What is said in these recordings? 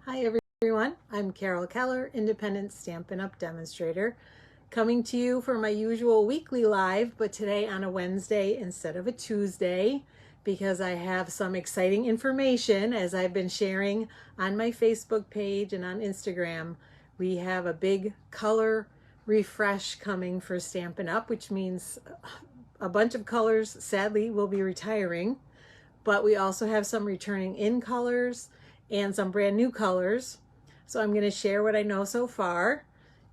Hi everyone, I'm Carol Keller, independent Stampin' Up! Demonstrator, coming to you for my usual weekly live, but today on a Wednesday instead of a Tuesday, because I have some exciting information as I've been sharing on my Facebook page and on Instagram. We have a big color refresh coming for Stampin' Up!, which means a bunch of colors sadly will be retiring, but we also have some returning in colors and some brand new colors. So I'm going to share what I know so far.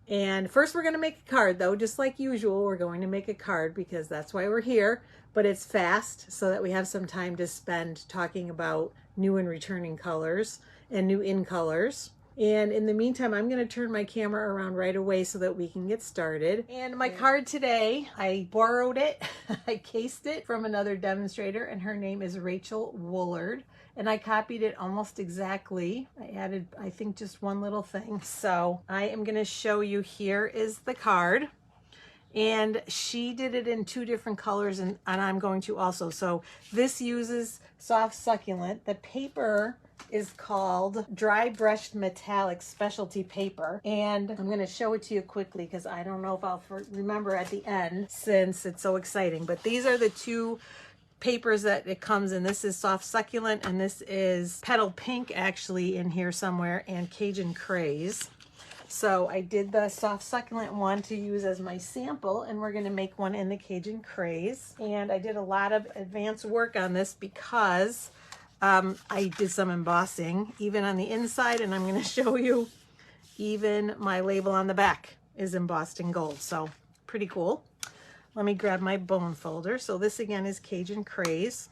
And first we're going to make a card though, just like usual. We're going to make a card because that's why we're here, but it's fast so that we have some time to spend talking about new and returning colors and new in colors. And in the meantime, I'm going to turn my camera around right away so that we can get started. And my card today, I borrowed it. I cased it from another demonstrator, and her name is Rachel Woolard. And I copied it almost exactly. I added, I think, just one little thing. So I am going to show you, here is the card. And she did it in two different colors, and I'm going to also. So this uses soft succulent. The paper is called dry brushed metallic specialty paper, and I'm going to show it to you quickly because I don't know if I'll remember at the end since it's so exciting. But these are the two papers that it comes in. This is soft succulent, and this is petal pink actually in here somewhere, and Cajun Craze. So I did the soft succulent one to use as my sample, and we're going to make one in the Cajun Craze. And I did a lot of advanced work on this because I did some embossing even on the inside, and I'm going to show you even my label on the back is embossed in gold. So pretty cool. Let me grab my bone folder. So this again is Cajun Craze.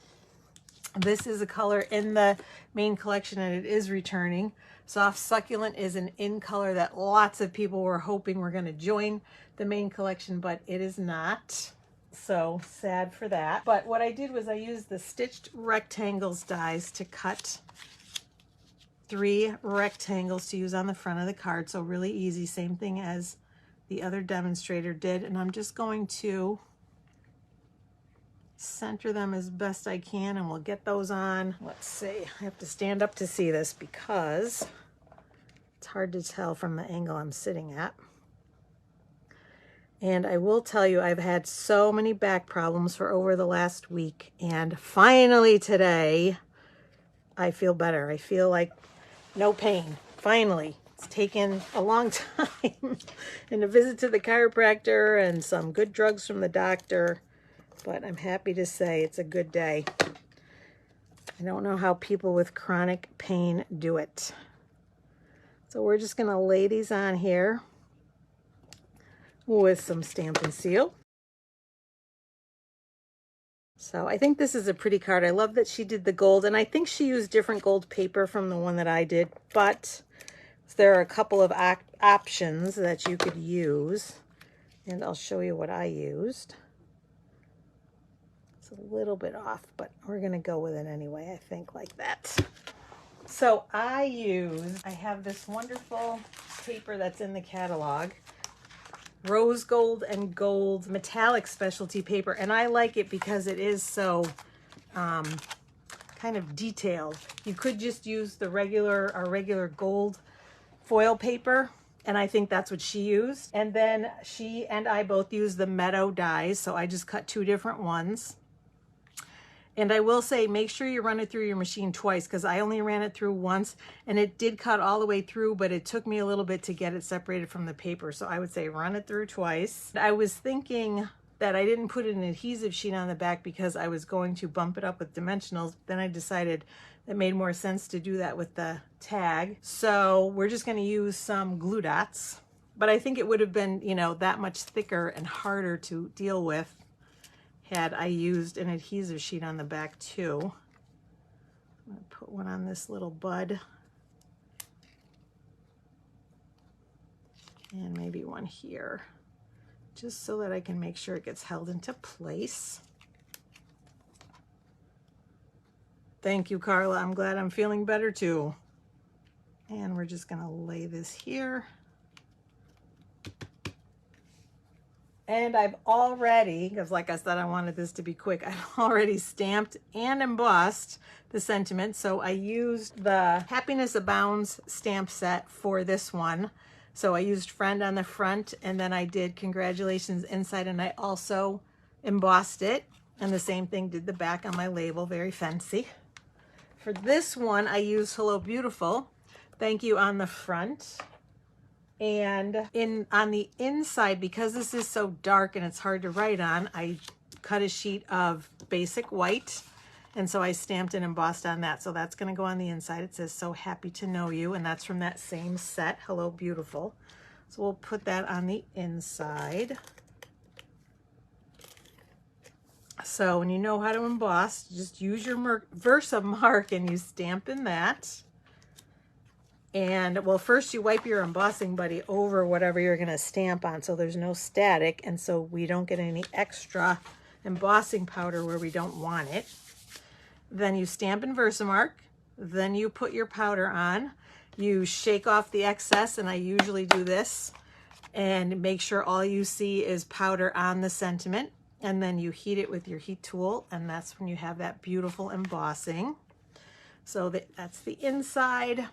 This is a color in the main collection, and it is returning. Soft Succulent is an in color that lots of people were hoping were going to join the main collection, but it is not. So sad for that. But what I did was I used the Stitched Rectangles dies to cut 3 rectangles to use on the front of the card. So really easy, same thing as the other demonstrator did. And I'm just going to center them as best I can, and we'll get those on. Let's see, I have to stand up to see this because it's hard to tell from the angle I'm sitting at. And I will tell you, I've had so many back problems for over the last week, and finally today I feel better. I feel like no pain. Finally. It's taken a long time and a visit to the chiropractor and some good drugs from the doctor. But I'm happy to say it's a good day. I don't know how people with chronic pain do it. So we're just going to lay these on here with some Stampin' Seal. So I think this is a pretty card. I love that she did the gold, and I think she used different gold paper from the one that I did, but there are a couple of options that you could use, and I'll show you what I used. A little bit off, but we're gonna go with it anyway, I think, like that. So I have this wonderful paper that's in the catalog, rose gold and gold metallic specialty paper, and I like it because it is so kind of detailed. You could just use the regular gold foil paper, and I think that's what she used. And then she and I both used the Meadow dies, so I just cut 2 different ones. And I will say, make sure you run it through your machine twice, because I only ran it through once, and it did cut all the way through, but it took me a little bit to get it separated from the paper. So I would say run it through twice. I was thinking that I didn't put an adhesive sheet on the back because I was going to bump it up with dimensionals. Then I decided it made more sense to do that with the tag. So we're just going to use some glue dots. But I think it would have been, you know, that much thicker and harder to deal with had I used an adhesive sheet on the back too. I'm going to put one on this little bud. And maybe one here, just so that I can make sure it gets held into place. Thank you, Carla. I'm glad I'm feeling better too. And we're just going to lay this here. And I've already, because like I said, I wanted this to be quick, I've already stamped and embossed the sentiment. So I used the Happiness Abounds stamp set for this one. So I used Friend on the front, and then I did Congratulations inside, and I also embossed it. And the same thing did the back on my label, very fancy. For this one, I used Hello Beautiful, thank you on the front. And on the inside, because this is so dark and it's hard to write on, I cut a sheet of basic white, and so I stamped and embossed on that. So that's going to go on the inside. It says So Happy to Know You, and that's from that same set, Hello Beautiful. So we'll put that on the inside. So when you know how to emboss, just use your Versamark and you stamp in that. And well, first you wipe your embossing buddy over whatever you're going to stamp on so there's no static, and so we don't get any extra embossing powder where we don't want it. Then you stamp in Versamark, then you put your powder on, you shake off the excess, and I usually do this, and make sure all you see is powder on the sentiment, and then you heat it with your heat tool, and that's when you have that beautiful embossing. So that's the inside.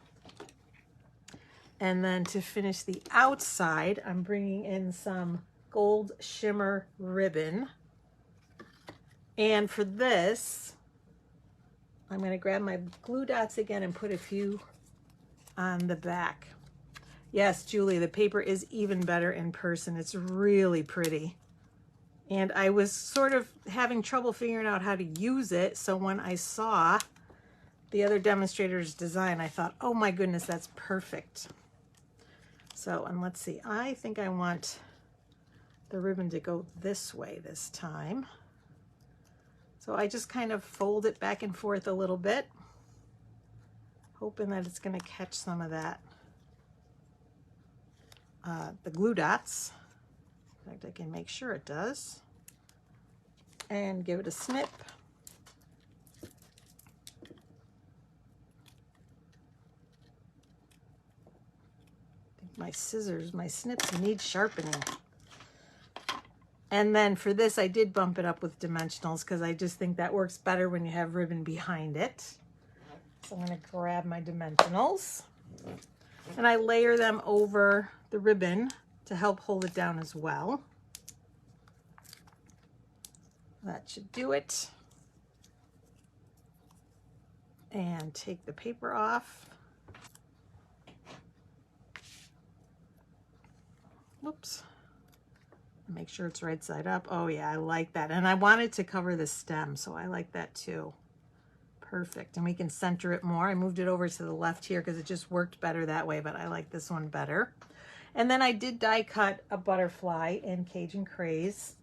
And then to finish the outside, I'm bringing in some gold shimmer ribbon. And for this, I'm going to grab my glue dots again and put a few on the back. Yes, Julie, the paper is even better in person. It's really pretty. And I was sort of having trouble figuring out how to use it. So when I saw the other demonstrator's design, I thought, oh my goodness, that's perfect. So, and let's see, I think I want the ribbon to go this way this time. So I just kind of fold it back and forth a little bit, hoping that it's going to catch some of that, the glue dots. In fact, I can make sure it does. And give it a snip. My scissors, my snips need sharpening. And then for this, I did bump it up with dimensionals because I just think that works better when you have ribbon behind it. So I'm going to grab my dimensionals and I layer them over the ribbon to help hold it down as well. That should do it. And take the paper off. Whoops. Make sure it's right side up. Oh yeah, I like that. And I wanted to cover the stem, so I like that too. Perfect. And we can center it more. I moved it over to the left here because it just worked better that way, but I like this one better. And then I did die cut a butterfly in Cajun Craze.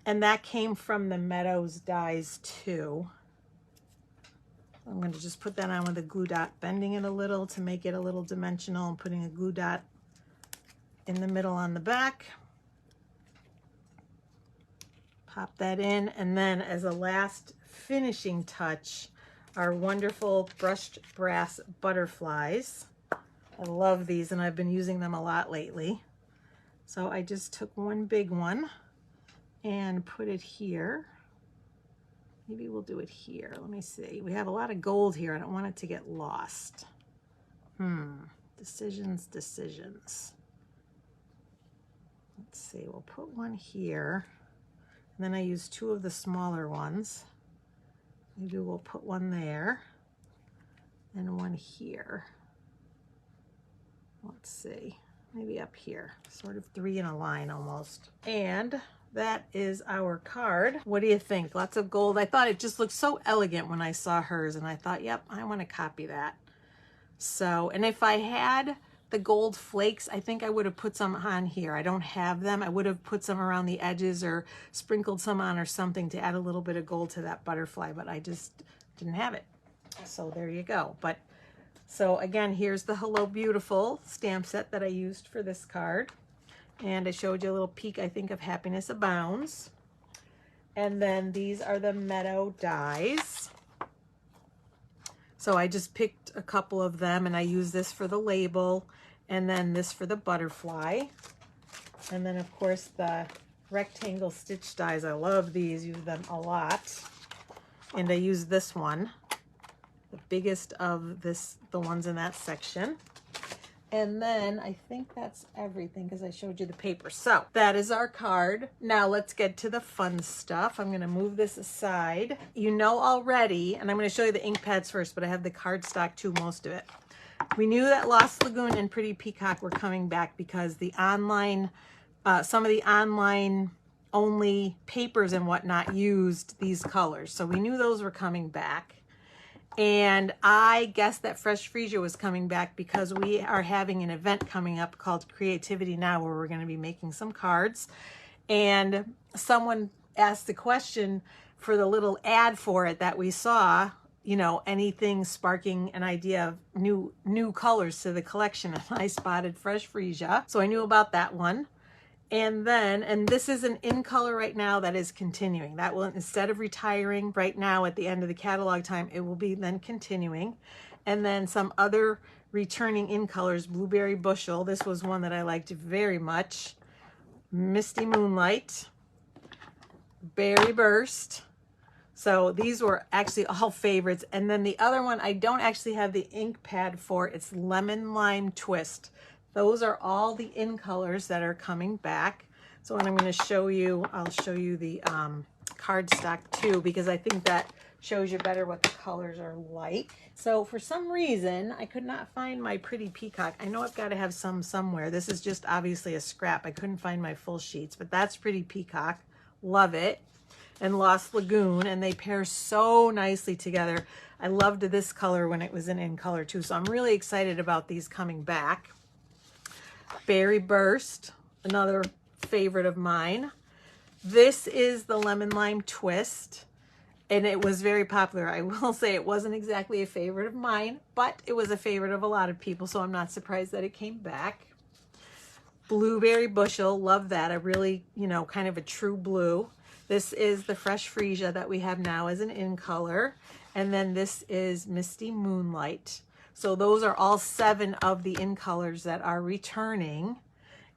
And that came from the Meadows dies too. I'm going to just put that on with a glue dot, bending it a little to make it a little dimensional, and putting a glue dot in the middle on the back. Pop that in, and then as a last finishing touch, our wonderful brushed brass butterflies. I love these and I've been using them a lot lately. So I just took one big one and put it here. Maybe we'll do it here. Let me see. We have a lot of gold here. I don't want it to get lost. Decisions. Let's see, we'll put one here. And then I use two of the smaller ones. Maybe we'll put one there and one here. Let's see, maybe up here, sort of three in a line almost. And that is our card. What do you think? Lots of gold. I thought it just looked so elegant when I saw hers, and I thought, yep, I want to copy that. So, and if I had the gold flakes, I think I would have put some on here. I don't have them. I would have put some around the edges or sprinkled some on or something to add a little bit of gold to that butterfly, but I just didn't have it. So there you go. But so again, here's the Hello Beautiful stamp set that I used for this card. And I showed you a little peek, I think, of Happiness Abounds. And then these are the Meadow dies. So I just picked a couple of them, and I use this for the label and then this for the butterfly. And then of course the rectangle stitch dies. I love these, use them a lot. And I use this one, the biggest of the ones in that section. And then I think that's everything because I showed you the paper. So that is our card. Now let's get to the fun stuff. I'm going to move this aside. You know already, and I'm going to show you the ink pads first, but I have the cardstock too, most of it. We knew that Lost Lagoon and Pretty Peacock were coming back because the online, some of the online only papers and whatnot used these colors. So we knew those were coming back. And I guessed that Fresh Freesia was coming back because we are having an event coming up called Creativity Now where we're going to be making some cards. And someone asked the question for the little ad for it that we saw, you know, anything sparking an idea of new colors to the collection. And I spotted Fresh Freesia, so I knew about that one. And then, and this is an in color right now that is continuing. That will, instead of retiring right now at the end of the catalog time, it will be then continuing. And then some other returning in colors, Blueberry Bushel. This was one that I liked very much. Misty Moonlight, Berry Burst. So these were actually all favorites. And then the other one, I don't actually have the ink pad for. It's Lemon Lime Twist. Those are all the in colors that are coming back. So when I'm going to show you, I'll show you the cardstock too, because I think that shows you better what the colors are like. So for some reason, I could not find my Pretty Peacock. I know I've got to have some somewhere. This is just obviously a scrap. I couldn't find my full sheets, but that's Pretty Peacock. Love it. And Lost Lagoon, and they pair so nicely together. I loved this color when it was in color too, so I'm really excited about these coming back. Berry Burst, another favorite of mine. This is the Lemon Lime Twist, and it was very popular. I will say it wasn't exactly a favorite of mine, but it was a favorite of a lot of people, so I'm not surprised that it came back. Blueberry Bushel, love that. A really, you know, kind of a true blue. This is the Fresh Freesia that we have now as an in color, and then this is Misty Moonlight. So those are all 7 of the in colors that are returning.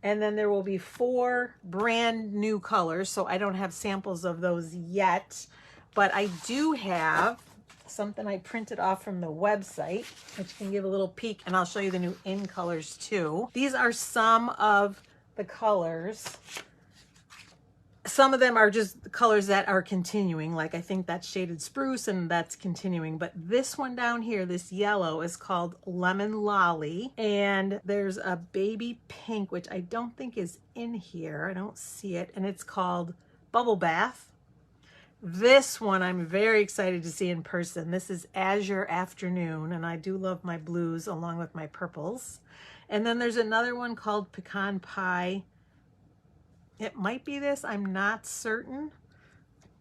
And then there will be 4 brand new colors. So I don't have samples of those yet, but I do have something I printed off from the website, which can give a little peek, and I'll show you the new in colors too. These are some of the colors. Some of them are just colors that are continuing, like I think that's Shaded Spruce and that's continuing. But this one down here, this yellow, is called Lemon Lolly. And there's a baby pink, which I don't think is in here. I don't see it. And it's called Bubble Bath. This one I'm very excited to see in person. This is Azure Afternoon, and I do love my blues along with my purples. And then there's another one called Pecan Pie. It might be this, I'm not certain.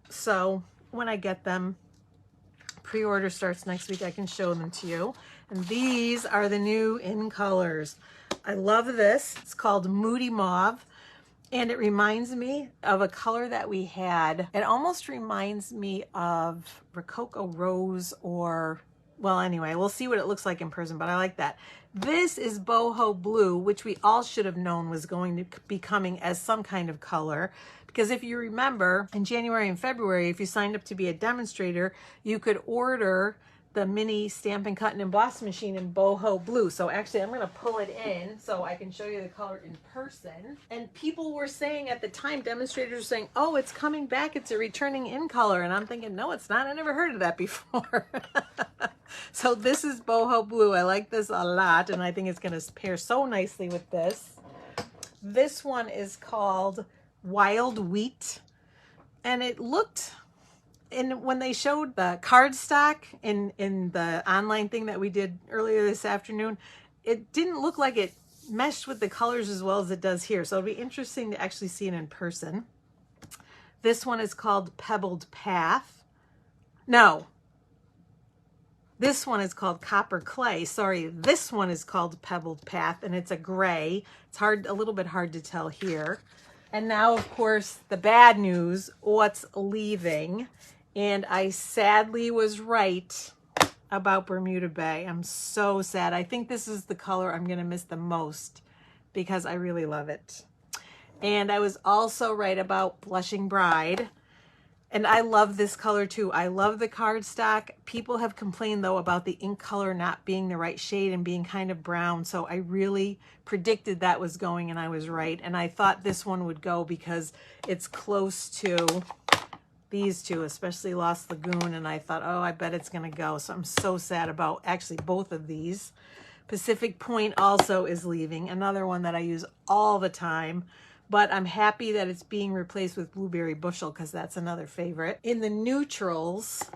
So when I get them, pre-order starts next week, I can show them to you. And these are the new in colors. I love this. It's called Moody Mauve. And it reminds me of a color that we had. It almost reminds me of Rococo Rose or, well, anyway, we'll see what it looks like in person, but I like that. This is Boho Blue, which we all should have known was going to be coming as some kind of color. Because if you remember, in January and February, if you signed up to be a demonstrator, you could order the mini Stampin' Cut and Emboss machine in Boho Blue. So actually, I'm going to pull it in so I can show you the color in person. And people were saying at the time, demonstrators were saying, oh, it's coming back. It's a returning in color. And I'm thinking, no, it's not. I never heard of that before. So this is Boho Blue. I like this a lot, and I think it's going to pair so nicely with this. This one is called Wild Wheat, and it looked, and when they showed the cardstock in the online thing that we did earlier this afternoon, it didn't look like it meshed with the colors as well as it does here. So it'll be interesting to actually see it in person. This one is called Pebbled Path. No. This one is called Copper Clay. Sorry, this one is called Pebbled Path, and it's a gray. It's hard, a little bit hard to tell here. And now, of course, the bad news, what's leaving. And I sadly was right about Bermuda Bay. I'm so sad. I think this is the color I'm going to miss the most because I really love it. And I was also right about Blushing Bride. And I love this color too. I love the cardstock. People have complained though about the ink color not being the right shade and being kind of brown. So I really predicted that was going, and I was right. And I thought this one would go because it's close to these two, especially Lost Lagoon. And I thought, oh, I bet it's going to go. So I'm so sad about actually both of these. Pacific Point also is leaving. Another one that I use all the time. But I'm happy that it's being replaced with Blueberry Bushel because that's another favorite. In the neutrals,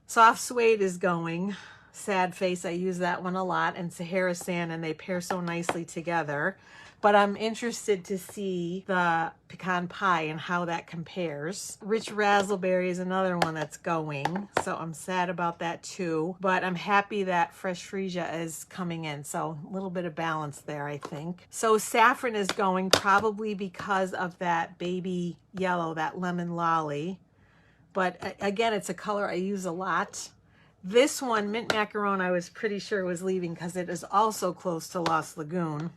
Soft Suede is going. Sad Face, I use that one a lot. And Sahara Sand, and they pair so nicely together. But I'm interested to see the Pecan Pie and how that compares. Rich Razzleberry is another one that's going. So I'm sad about that too. But I'm happy that Fresh Freesia is coming in. So a little bit of balance there, I think. So Saffron is going probably because of that baby yellow, that Lemon Lolly. But again, it's a color I use a lot. This one, Mint Macaron, I was pretty sure was leaving because it is also close to Lost Lagoon.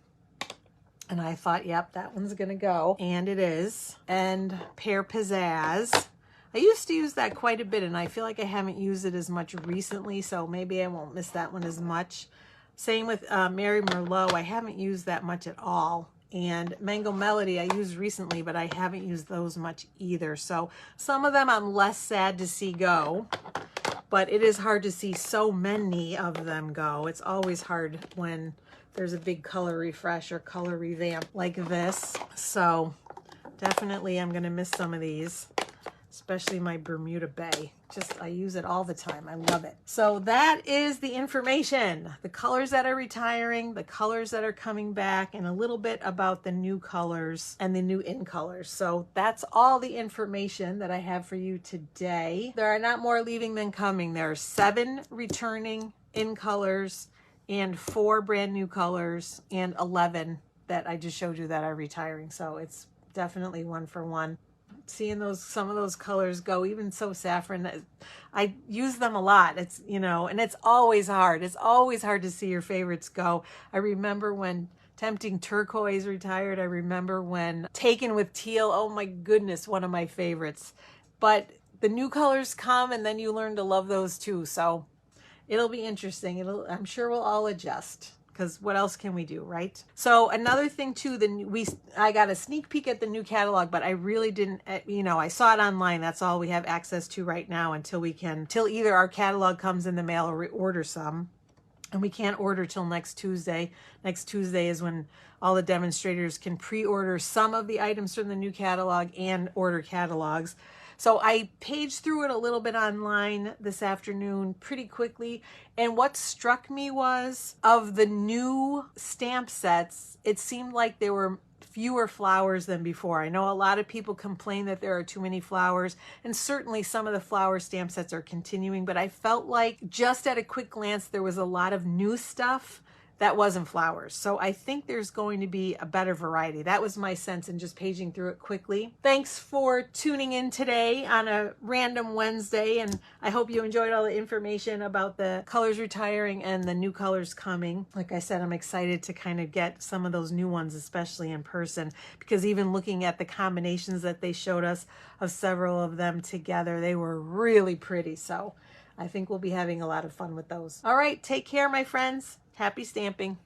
And I thought, yep, that one's going to go. And it is. And Pear Pizzazz. I used to use that quite a bit, and I feel like I haven't used it as much recently, so maybe I won't miss that one as much. Same with Mary Merlot. I haven't used that much at all. And Mango Melody I used recently, but I haven't used those much either. So some of them I'm less sad to see go. But it is hard to see so many of them go. It's always hard when there's a big color refresh or color revamp like this. So definitely I'm going to miss some of these, especially my Bermuda Bay. I use it all the time. I love it. So that is the information. The colors that are retiring, the colors that are coming back, and a little bit about the new colors and the new in colors. So that's all the information that I have for you today. There are not more leaving than coming. There are 7 returning in colors and 4 brand new colors and 11 that I just showed you that are retiring. So it's definitely 1 for 1. Seeing some of those colors go, even so Saffron, I use them a lot. It's, you know, and it's always hard. It's always hard to see your favorites go. I remember when Tempting Turquoise retired. I remember when Taken with Teal, oh my goodness, one of my favorites. But the new colors come, and then you learn to love those too. So it'll be interesting. I'm sure we'll all adjust, because what else can we do, right? So another thing too, I got a sneak peek at the new catalog, but I really didn't, you know, I saw it online. That's all we have access to right now until either our catalog comes in the mail or we order some. And we can't order till next Tuesday. Next Tuesday is when all the demonstrators can pre-order some of the items from the new catalog and order catalogs. So I paged through it a little bit online this afternoon pretty quickly. And what struck me was, of the new stamp sets, it seemed like there were fewer flowers than before. I know a lot of people complain that there are too many flowers, and certainly some of the flower stamp sets are continuing, but I felt like just at a quick glance there was a lot of new stuff that wasn't flowers. So I think there's going to be a better variety. That was my sense in just paging through it quickly. Thanks for tuning in today on a random Wednesday, and I hope you enjoyed all the information about the colors retiring and the new colors coming. Like I said, I'm excited to kind of get some of those new ones, especially in person, because even looking at the combinations that they showed us of several of them together, they were really pretty. So I think we'll be having a lot of fun with those. All right, take care, my friends. Happy stamping.